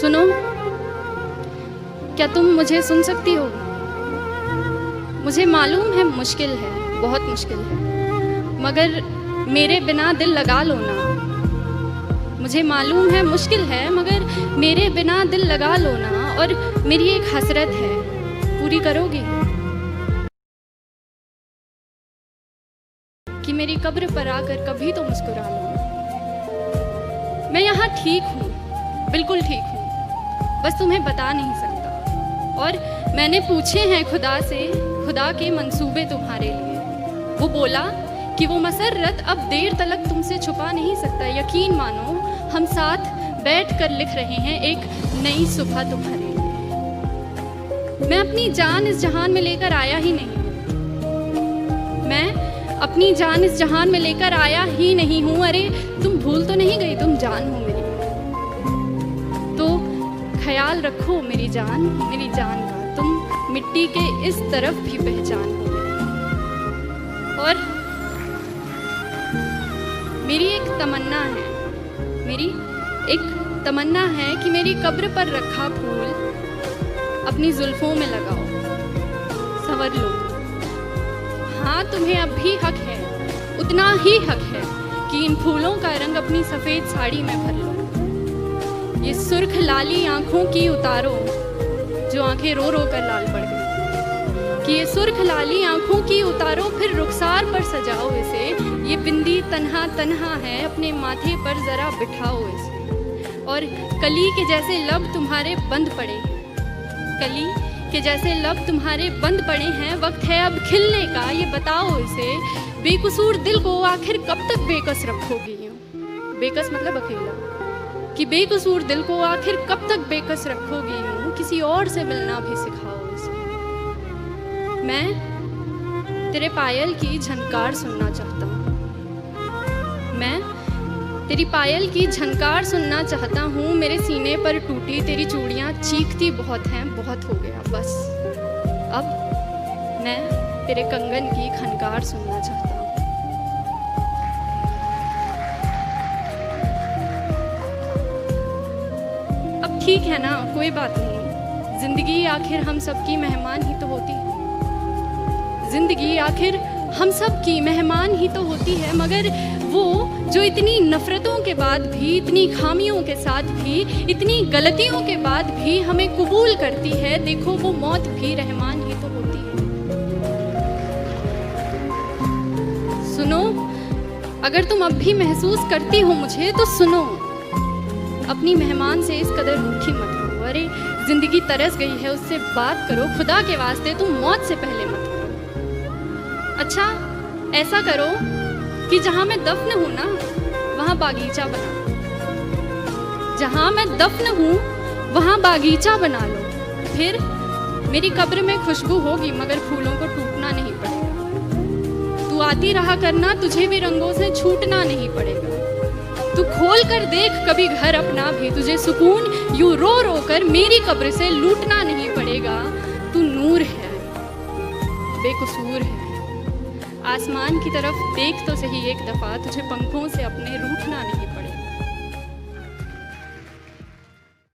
सुनो, क्या तुम मुझे सुन सकती हो? मुझे मालूम है मुश्किल है, बहुत मुश्किल है, मगर मेरे बिना दिल लगा लो ना। मुझे मालूम है मुश्किल है, मगर मेरे बिना दिल लगा लो ना। और मेरी एक हसरत है, पूरी करोगी? कि मेरी कब्र पर आकर कभी तो मुस्कुरा लो। मैं यहाँ ठीक हूँ, बिल्कुल ठीक हूँ, बस तुम्हें बता नहीं सकता। और मैंने पूछे हैं खुदा से, खुदा के मंसूबे तुम्हारे लिए। वो बोला कि वो मसर्रत अब देर तलक तुमसे छुपा नहीं सकता। यकीन मानो, हम साथ बैठ कर लिख रहे हैं एक नई सुबह तुम्हारे लिए। मैं अपनी जान इस जहान में लेकर आया ही नहीं, मैं अपनी जान इस जहान में लेकर आया ही नहीं हूँ। अरे तुम भूल तो नहीं गई, तुम जान हो मेरी, तो ख्याल रखो मेरी जान का। तुम मिट्टी के इस तरफ भी पहचान हो मेरी। और मेरी एक तमन्ना है कि मेरी कब्र पर रखा फूल अपनी जुल्फों में लगाओ, संवर लो। हाँ, तुम्हें अब भी हक है, उतना ही हक है कि इन फूलों का रंग अपनी सफ़ेद साड़ी में भर लो। ये सुर्ख लाली आंखों की उतारो, जो आंखें रो रो कर लाल पड़ गई। कि ये सुर्ख लाली आंखों की उतारो, फिर रुखसार पर सजाओ इसे। ये बिंदी तन्हा तन्हा है, अपने माथे पर जरा बिठाओ इसे। और कली के जैसे लब तुम्हारे बंद पड़े, कली के जैसे लब तुम्हारे बंद पड़े हैं, वक्त है अब खिलने का। ये बताओ इसे, बेकसूर दिल को आखिर कब तक बेकस रखोगी? बेकस मतलब अकेला। कि बेकसूर दिल को आखिर कब तक बेकस रखोगी यूं? किसी और से मिलना भी सिखाओ इसे। मैं तेरे पायल की झनकार सुनना चाहता हूँ, मैं तेरी पायल की झनकार सुनना चाहता हूँ। मेरे सीने पर टूटी तेरी चूड़ियाँ चीखती बहुत हैं, बहुत हो गया बस। अब मैं तेरे कंगन की खनकार सुनना चाहता हूँ। अब ठीक है ना, कोई बात नहीं। जिंदगी आखिर हम सबकी मेहमान ही तो होती है, जिंदगी आखिर हम सब की मेहमान ही तो होती है। मगर वो जो इतनी नफ़रतों के बाद भी, इतनी खामियों के साथ भी, इतनी गलतियों के बाद भी हमें कबूल करती है, देखो वो मौत भी रहमान ही तो होती है। सुनो, अगर तुम अब भी महसूस करती हो मुझे तो सुनो, अपनी मेहमान से इस कदर रूठी मत हो। अरे जिंदगी तरस गई है, उससे बात करो, खुदा के वास्ते तुम मौत से पहले मत हो। अच्छा ऐसा करो कि जहाँ मैं दफन हूँ ना, वहाँ बागीचा बना लो। जहाँ मैं दफन हूँ वहाँ बागीचा बना लो। फिर मेरी कब्र में खुशबू होगी, मगर फूलों को टूटना नहीं पड़ेगा। तू आती रहा करना, तुझे भी रंगों से छूटना नहीं पड़ेगा। तू खोल कर देख कभी घर अपना भी, तुझे सुकून यूं रो रो कर मेरी कब्र से लूटना नहीं पड़ेगा। तू नूर है, बेकसूर है, आसमान की तरफ देख तो सही एक दफा, तुझे पंखों से अपने रूठना नहीं पड़ेगा।